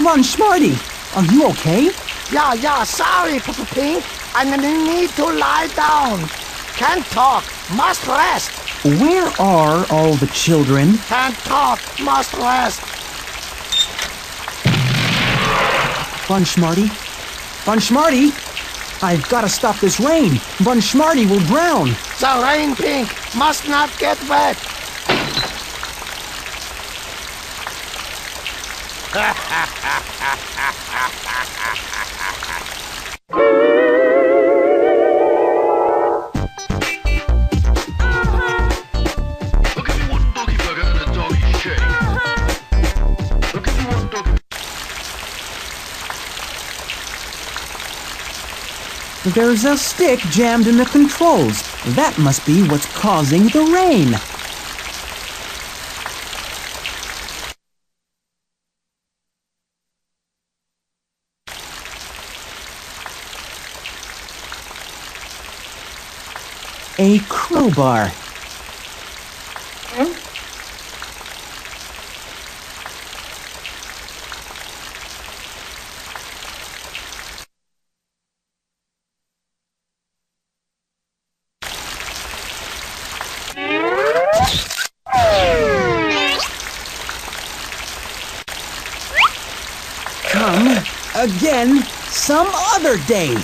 Von Schmarty, are you okay? Yeah, sorry, Pink. I need to lie down. Can't talk, must rest. Where are all the children? Can't talk, must rest. Von Schmarty? Von Schmarty? I've got to stop this rain. Von Schmarty will drown. The rain, Pink, must not get wet. Look at me one doggy burger and a doggy shake. Look at me one doggy. There's a stick jammed in the controls. That must be what's causing the rain. A crowbar. Come again some other day.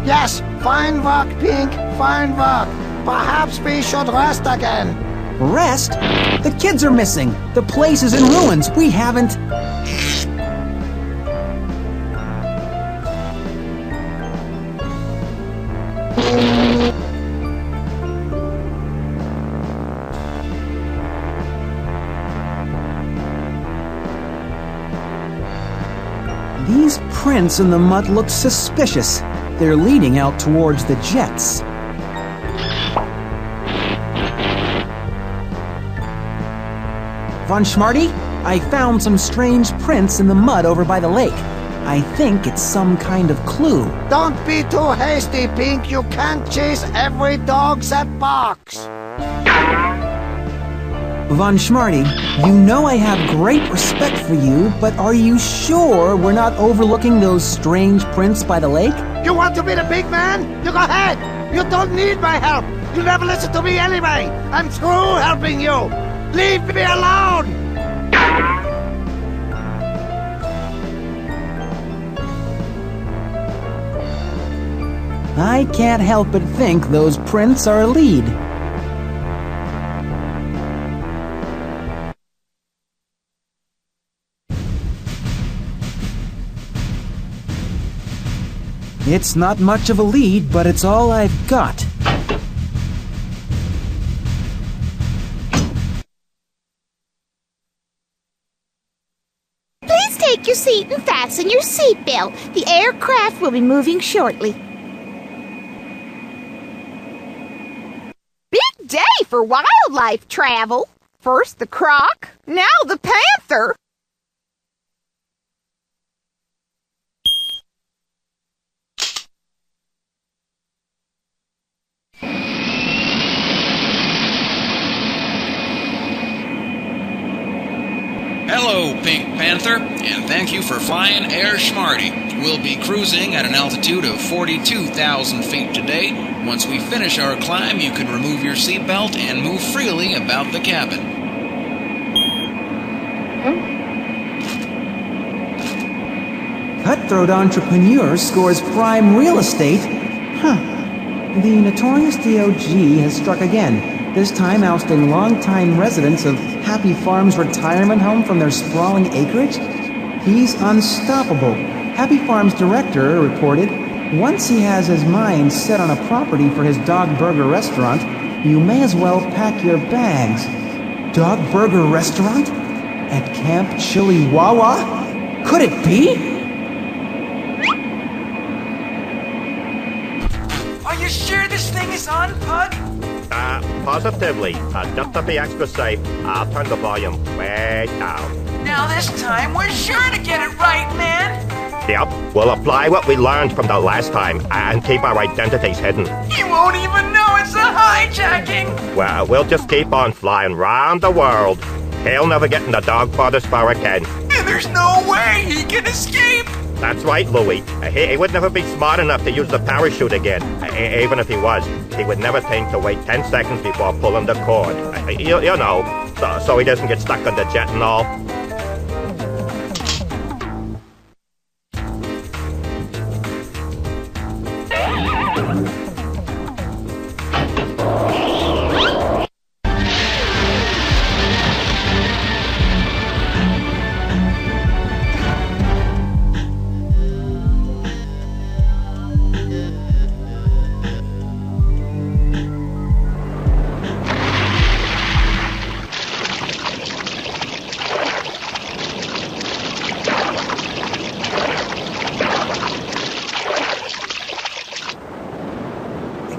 Yes, fine work, Pink, fine work. Perhaps we should rest again. Rest? The kids are missing. The place is in ruins. We haven't... These prints in the mud look suspicious. They're leading out towards the jets. Von Schmarty, I found some strange prints in the mud over by the lake. I think it's some kind of clue. Don't be too hasty, Pink. You can't chase every dog that barks. Von Schmarty, you know I have great respect for you, but are you sure we're not overlooking those strange prints by the lake? You want to be the big man? You go ahead. You don't need my help. You never listen to me anyway. I'm through helping you. Leave me alone. I can't help but think those prints are a lead. It's not much of a lead, but it's all I've got. Please take your seat and fasten your seatbelt. The aircraft will be moving shortly. Big day for wildlife travel. First the croc, now the panther. Hello, Pink Panther, and thank you for flying Air Schmarty. We'll be cruising at an altitude of 42,000 feet today. Once we finish our climb, you can remove your seatbelt and move freely about the cabin. Cutthroat entrepreneur scores prime real estate? Huh. The notorious DOG has struck again. This time ousting longtime residents of Happy Farms retirement home from their sprawling acreage? He's unstoppable. Happy Farms director reported, once he has his mind set on a property for his dog burger restaurant, you may as well pack your bags. Dog burger restaurant? At Camp Chiliwawa? Could it be? Are you sure this thing is on, Pug? Positively. Just to be extra safe, I'll turn the volume way down. Now Now this time, we're sure to get it right, man. Yep, we'll apply what we learned from the last time and keep our identities hidden. He won't even know it's a hijacking. Well, we'll just keep on flying round the world. He'll never get in the dogfather's fur again. And there's no way he can escape. That's right, Louis. He would never be smart enough to use the parachute again. Even if he was, he would never think to wait 10 seconds before pulling the cord. You know, so he doesn't get stuck on the jet and all.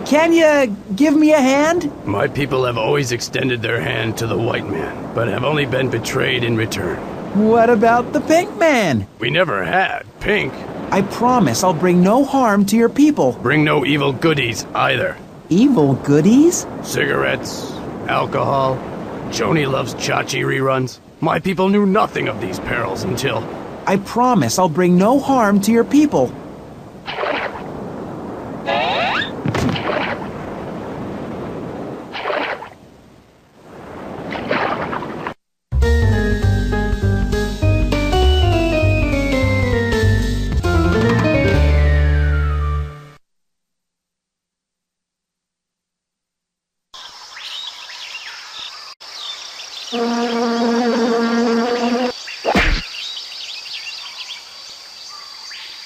Can you give me a hand? My people have always extended their hand to the white man, but have only been betrayed in return. What about the pink man? We never had Pink. I promise I'll bring no harm to your people. Bring no evil goodies either. Evil goodies? Cigarettes, alcohol. Joni loves Chachi reruns. My people knew nothing of these perils until... I promise I'll bring no harm to your people.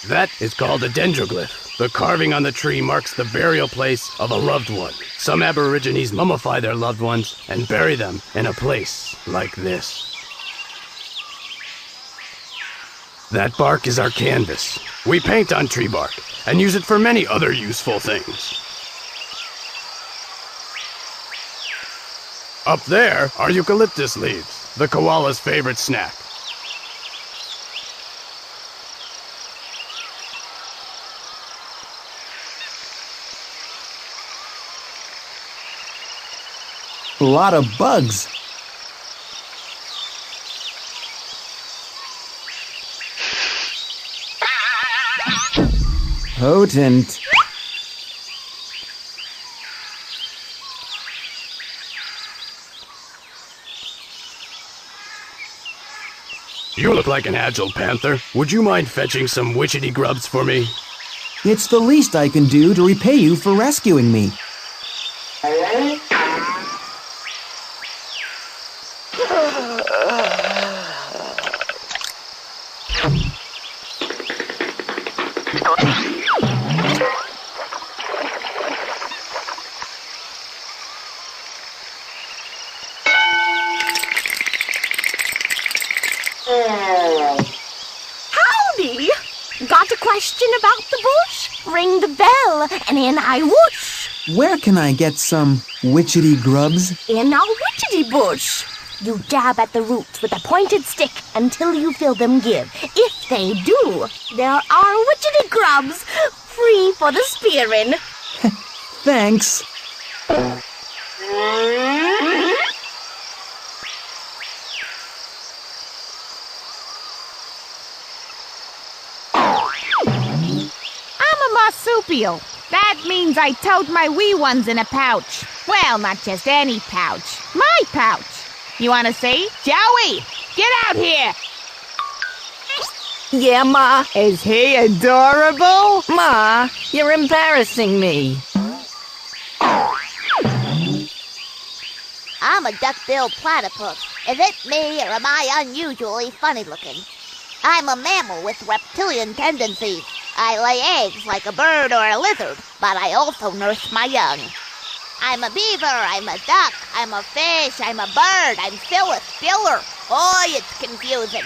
That is called a dendroglyph. The carving on the tree marks the burial place of a loved one. Some Aborigines mummify their loved ones and bury them in a place like this. That bark is our canvas. We paint on tree bark and use it for many other useful things. Up there are eucalyptus leaves, the koala's favorite snack. A lot of bugs. Potent. You look like an agile panther. Would you mind fetching some witchetty grubs for me? It's the least I can do to repay you for rescuing me. Howdy! Got a question about the bush? Ring the bell, and in I whoosh. Where can I get some witchetty grubs? In our witchetty bush. You dab at the roots with a pointed stick until you feel them give. If they do, there are witchetty grubs, free for the spearing. Thanks. I'm a marsupial. That means I tote my wee ones in a pouch. Well, not just any pouch. My pouch. You want to see? Joey, get out here. Yeah, Ma. Is he adorable? Ma, you're embarrassing me. I'm a duck-billed platypus. Is it me, or am I unusually funny-looking? I'm a mammal with reptilian tendencies. I lay eggs like a bird or a lizard, but I also nurse my young. I'm a beaver, I'm a duck, I'm a fish, I'm a bird, I'm Phyllis Diller. Oh, it's confusing.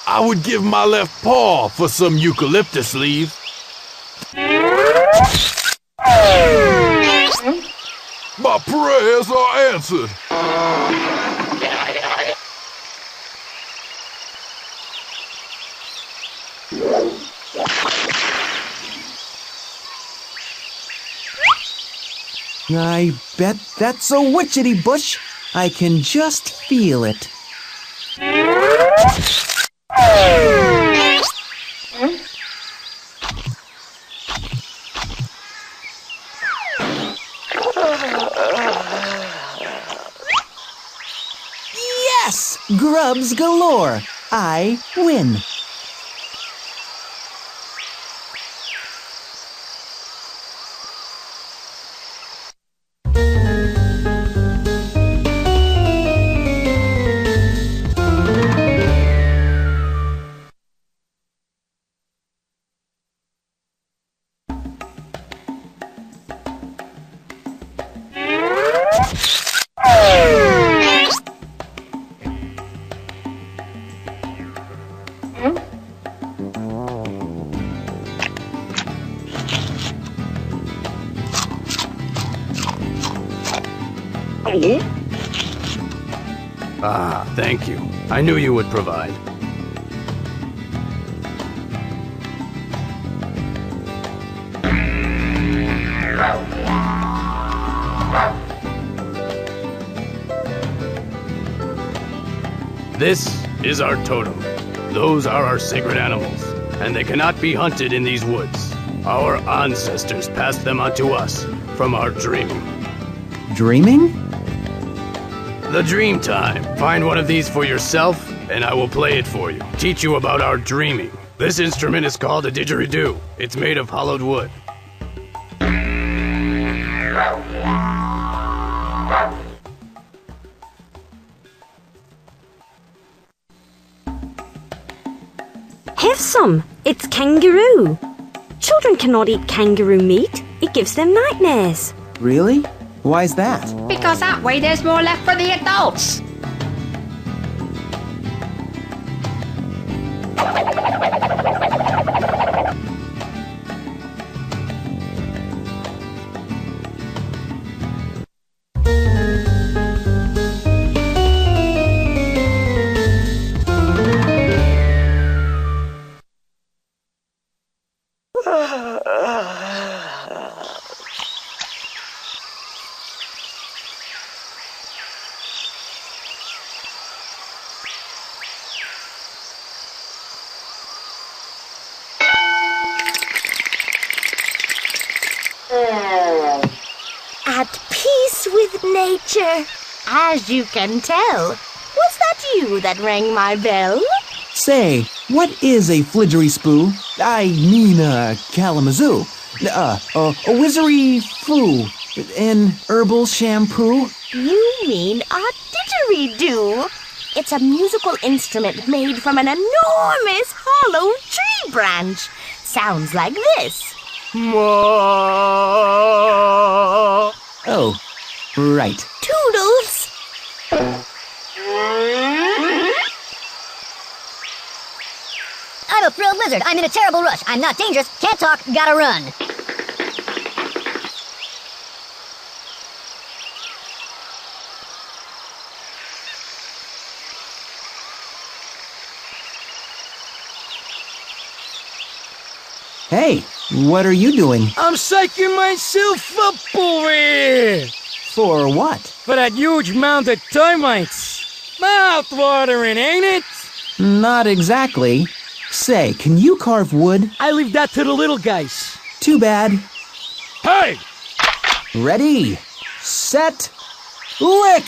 I would give my left paw for some eucalyptus leaves. My prayers are answered. I bet that's a witchetty bush. I can just feel it. Yes! Grubs galore! I win! Ah, thank you. I knew you would provide. This is our totem. Those are our sacred animals, and they cannot be hunted in these woods. Our ancestors passed them on to us from our dreaming. Dreaming? The dream time. Find one of these for yourself, and I will play it for you. Teach you about our dreaming. This instrument is called a didgeridoo. It's made of hollowed wood. Have some. It's kangaroo. Children cannot eat kangaroo meat. It gives them nightmares. Really? Why's that? Because that way there's more left for the adults. At peace with nature, as you can tell. Was that you that rang my bell? Say, what is a flidgery-spoo? I mean, Kalamazoo. A wizzery-foo. An herbal shampoo? You mean a didgeridoo. It's a musical instrument made from an enormous hollow tree branch. Sounds like this. Oh, right. Toodles! I'm a frilled lizard. I'm in a terrible rush. I'm not dangerous. Can't talk. Gotta run. Hey, what are you doing? I'm psyching myself up over here! For what? For that huge mound of termites! Mouth-watering, ain't it? Not exactly. Say, can you carve wood? I leave that to the little guys. Too bad. Hey! Ready, set, lick!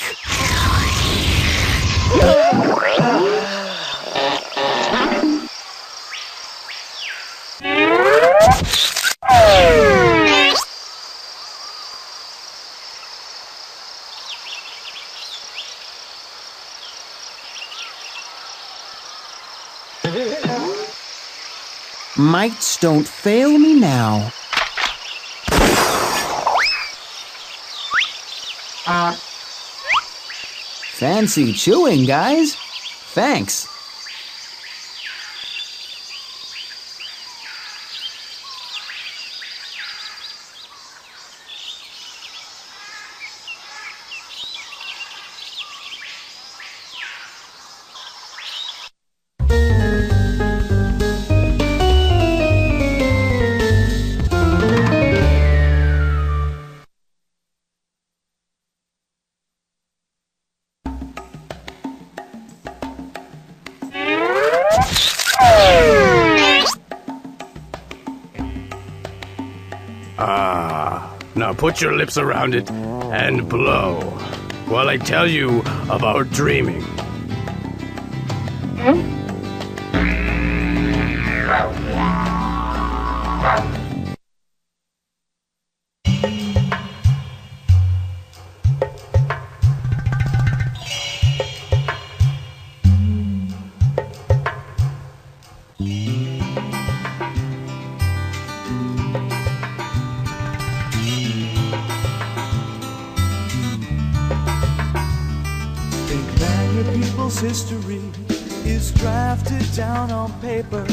Mites don't fail me now. Fancy chewing, guys. Thanks. Now put your lips around it and blow while I tell you about dreaming. History is drafted down on paper.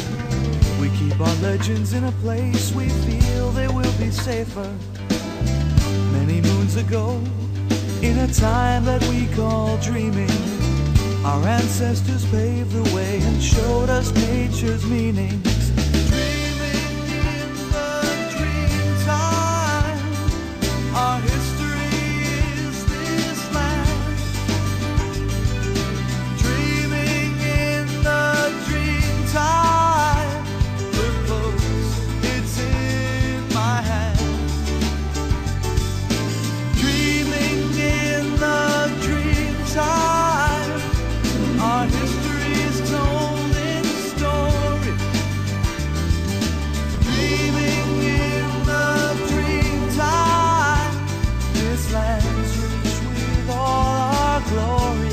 We keep our legends in a place we feel they will be safer. Many moons ago, in a time that we call dreaming, our ancestors paved the way and showed us nature's meanings. Dreaming in the dream time, our history is this land. Time, look close, it's in my hand. Dreaming in the dream time, our history is told in story. Dreaming in the dream time, this land's rich with all our glory.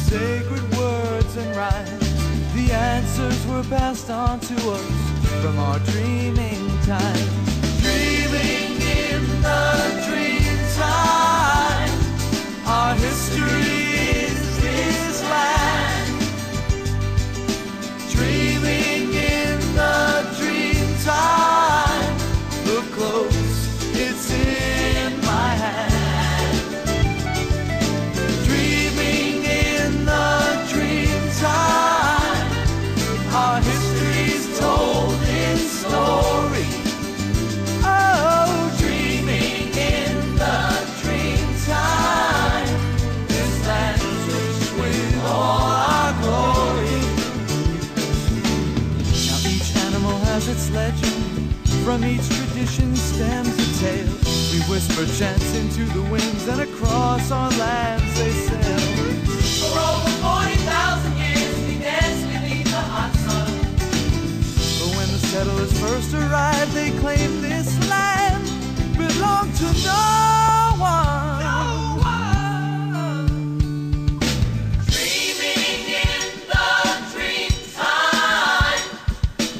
Sacred words and rhymes, the answers were passed on to us from our dreaming time. Dreaming in the dream time, our history is this land. Dreaming in the dream time, look close, it's in my hand. Time, our history's told in story. Oh, dreaming in the dream time, this land's rich with all our glory. Now each animal has its legend, from each tradition stems a tale. We whisper chants into the winds, and across our lands they sail. For over 40,000 years we danced beneath the hot sun. But when the settlers first arrived, they claimed this land belonged to no one. Dreaming in the dream time,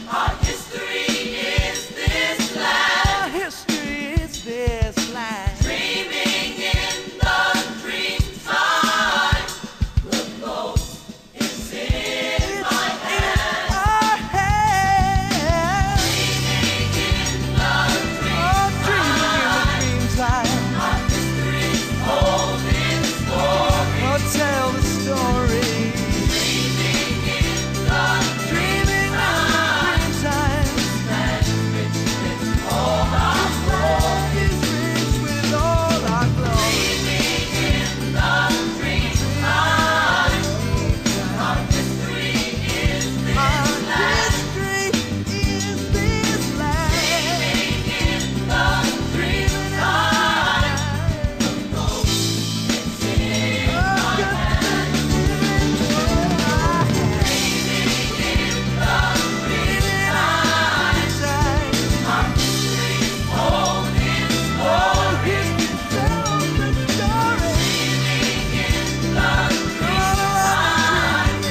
our history is this land. Our history is this land. Dreaming in the dream time. It's in my hand. Dreaming in the dream time. Our history's told in story. Oh, tell the story. Dreaming in the dream time. That's rich with all our glory. Is rich with all our glory. Dreaming in the dream time. Our history is this land. Dreaming in the dream time. It's in my hand. Dreaming in the dream time. Our history's told in story. Dreaming in the dream time.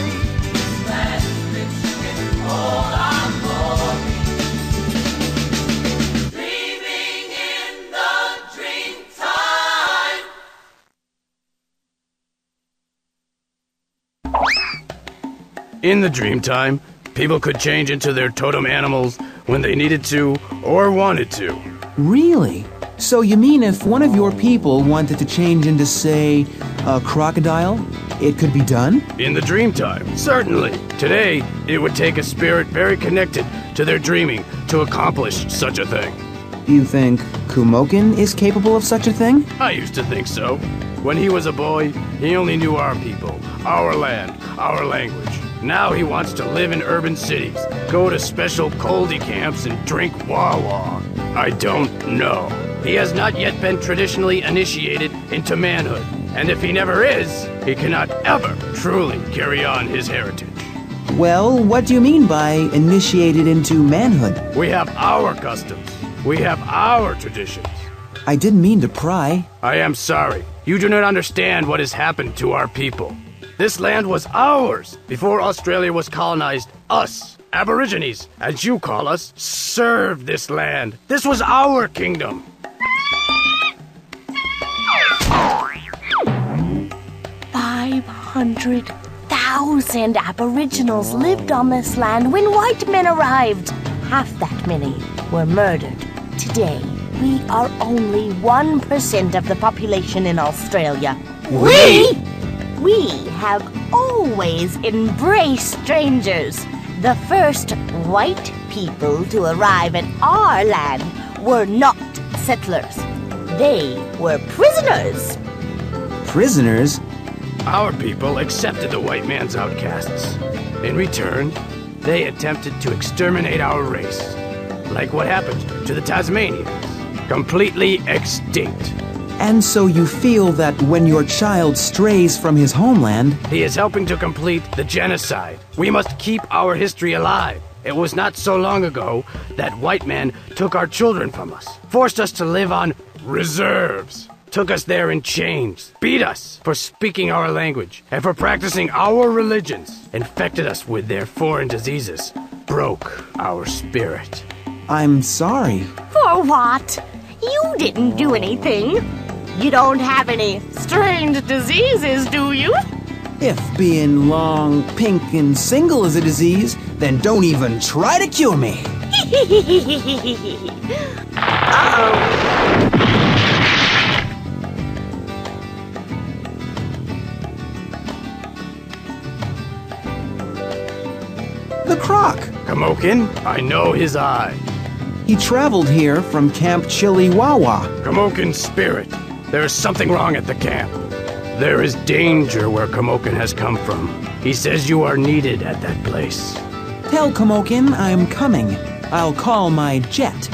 That's rich with all our glory. Dreaming in the dream time. In the dream time, people could change into their totem animals when they needed to or wanted to. Really? So you mean if one of your people wanted to change into, say, a crocodile, it could be done? In the dream time, certainly. Today, it would take a spirit very connected to their dreaming to accomplish such a thing. You think Kumokin is capable of such a thing? I used to think so. When he was a boy, he only knew our people, our land, our language. Now he wants to live in urban cities, go to special coldy camps and drink wah-wah. I don't know. He has not yet been traditionally initiated into manhood, and if he never is, he cannot ever truly carry on his heritage. Well, what do you mean by initiated into manhood? We have our customs. We have our traditions. I didn't mean to pry. I am sorry. You do not understand what has happened to our people. This land was ours before Australia was colonized. Us, Aborigines, as you call us, served this land. This was our kingdom. 500,000 Aboriginals lived on this land when white men arrived. Half that many were murdered. Today, we are only 1% of the population in Australia. We? We have always embraced strangers. The first white people to arrive at our land were not settlers. They were prisoners. Prisoners? Our people accepted the white man's outcasts. In return, they attempted to exterminate our race. Like what happened to the Tasmanians. Completely extinct. And so you feel that when your child strays from his homeland... He is helping to complete the genocide. We must keep our history alive. It was not so long ago that white men took our children from us, forced us to live on reserves, took us there in chains, beat us for speaking our language, and for practicing our religions, infected us with their foreign diseases, broke our spirit. I'm sorry. For what? You didn't do anything. You don't have any strange diseases, do you? If being long, pink, and single is a disease, then don't even try to cure me. Uh-oh. The croc. Kumokin, I know his eye. He traveled here from Camp Chiliwawa. Kumokin's spirit. There is something wrong at the camp. There is danger where Kumokin has come from. He says you are needed at that place. Tell Kumokin I'm coming. I'll call my jet.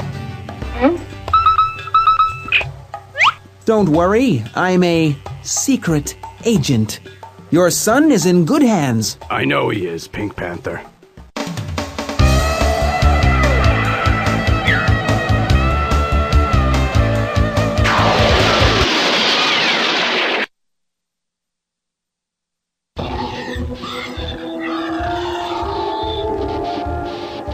Don't worry, I'm a secret agent. Your son is in good hands. I know he is, Pink Panther.